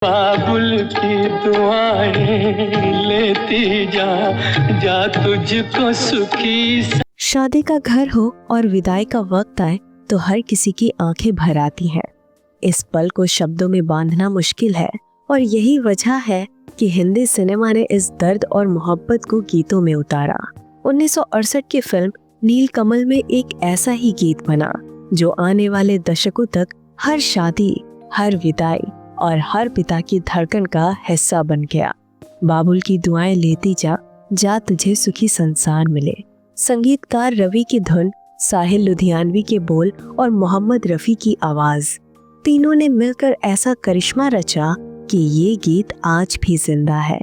बाबुल की दुआएं लेती जा तुझको सुखी। शादी का घर हो और विदाई का वक्त आए तो हर किसी की आंखें भर आती हैं। इस पल को शब्दों में बांधना मुश्किल है और यही वजह है कि हिंदी सिनेमा ने इस दर्द और मोहब्बत को गीतों में उतारा। 1968 की फिल्म नीलकमल में एक ऐसा ही गीत बना जो आने वाले दशकों तक हर शादी, हर विदाई और हर पिता की धड़कन का हिस्सा बन गया। बाबुल की दुआएं लेती जा तुझे सुखी संसार मिले। संगीतकार रवि की धुन, साहिल लुधियानवी के बोल और मोहम्मद रफी की आवाज, तीनों ने मिलकर ऐसा करिश्मा रचा कि ये गीत आज भी जिंदा है।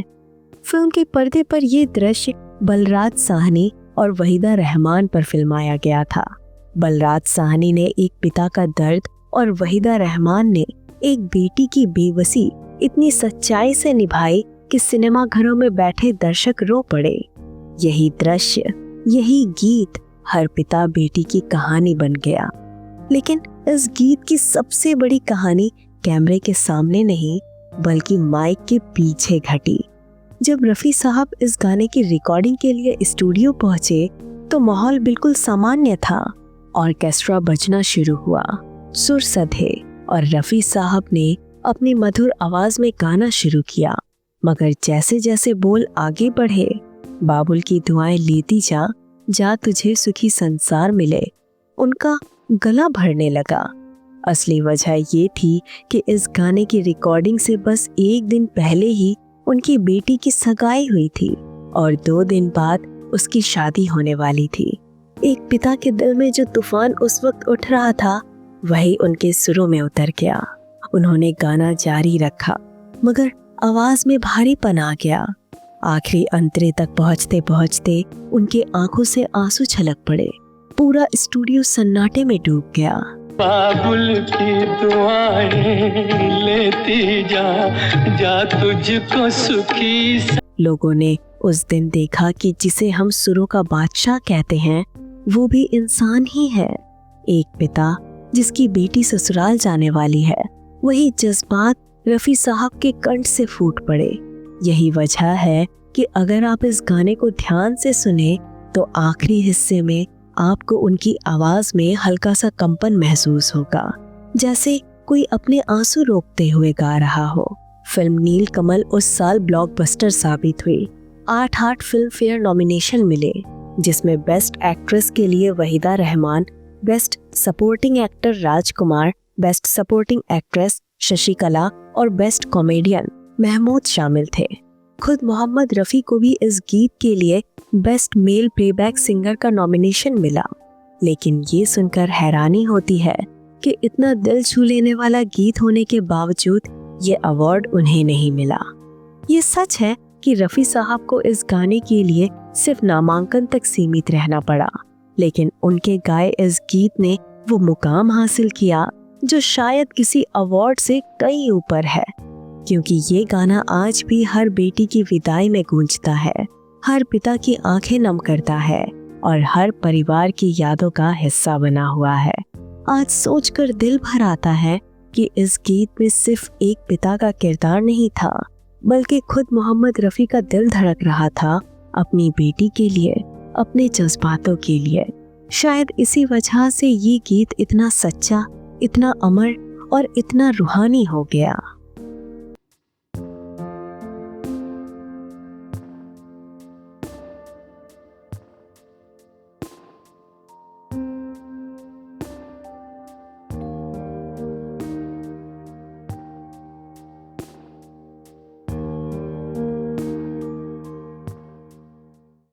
फिल्म के पर्दे पर ये दृश्य बलराज साहनी और वहीदा रहमान पर फिल्माया गया था। बलराज साहनी ने एक पिता का दर्द और वहीदा रहमान ने एक बेटी की बेबसी इतनी सच्चाई से निभाई कि सिनेमा घरों में बैठे दर्शक रो पड़े। यही दृश्य, यही गीत हर पिता बेटी की कहानी बन गया। लेकिन इस गीत की सबसे बड़ी कहानी कैमरे के सामने नहीं बल्कि माइक के पीछे घटी। जब रफी साहब इस गाने की रिकॉर्डिंग के लिए स्टूडियो पहुंचे तो माहौल बिल्कुल सामान्य था। ऑर्केस्ट्रा बजना शुरू हुआ, सुर सधे और रफी साहब ने अपनी मधुर आवाज में गाना शुरू किया। मगर जैसे जैसे बोल आगे बढ़े, बाबुल की दुआएं लेती जा तुझे सुखी संसार मिले, उनका गला भरने लगा। असली वजह ये थी कि इस गाने की रिकॉर्डिंग से बस एक दिन पहले ही उनकी बेटी की सगाई हुई थी और 2 दिन बाद उसकी शादी होने वाली थी। एक पिता के दिल में जो तूफान उस वक्त उठ रहा था वही उनके सुरों में उतर गया। उन्होंने गाना जारी रखा मगर आवाज में भारीपन आ गया। आखिरी अंतरे तक पहुंचते पहुंचते उनके आंखों से आंसू छलक पड़े। पूरा स्टूडियो सन्नाटे में डूब गया। बाबुल की दुआएं लेती जा तुझको सुखी। लोगों ने उस दिन देखा कि जिसे हम सुरों का बादशाह कहते हैं वो भी इंसान ही है। एक पिता जिसकी बेटी ससुराल जाने वाली है, वही जज्बात रफी साहब के कंठ से फूट पड़े। यही वजह है कि अगर आप इस गाने को ध्यान से सुने तो आखिरी हिस्से में आपको उनकी आवाज में हल्का सा कंपन महसूस होगा, जैसे कोई अपने आंसू रोकते हुए गा रहा हो। फिल्म नीलकमल उस साल ब्लॉकबस्टर साबित हुई। 8 फिल्म फेयर नॉमिनेशन मिले, जिसमें बेस्ट एक्ट्रेस के लिए Waheeda Rehman, best supporting actor Rajkumar, best supporting actress Shashikala और बेस्ट कॉमेडियन महमूद शामिल थे। खुद मोहम्मद रफी को भी इस गीत के लिए बेस्ट मेल प्लेबैक सिंगर का नॉमिनेशन मिला। लेकिन ये सुनकर हैरानी होती है कि इतना दिल छू लेने वाला गीत होने के बावजूद ये अवार्ड उन्हें नहीं मिला। ये सच है कि रफी साहब को इस गाने के लिए सिर्फ नामांकन तक सीमित रहना पड़ा, लेकिन उनके गाए इस गीत ने वो मुकाम हासिल किया जो शायद किसी अवार्ड से कई ऊपर है, क्योंकि ये गाना आज भी हर बेटी की विदाई में गूंजता है, हर पिता की आंखें नम करता है और हर परिवार की यादों का हिस्सा बना हुआ है। आज सोचकर दिल भर आता है कि इस गीत में सिर्फ एक पिता का किरदार नहीं था, बल्कि खुद मोहम्मद रफी का दिल धड़क रहा था अपनी बेटी के लिए, अपने जज्बातों के लिए। शायद इसी वजह से ये गीत इतना सच्चा, इतना अमर और इतना रूहानी हो गया।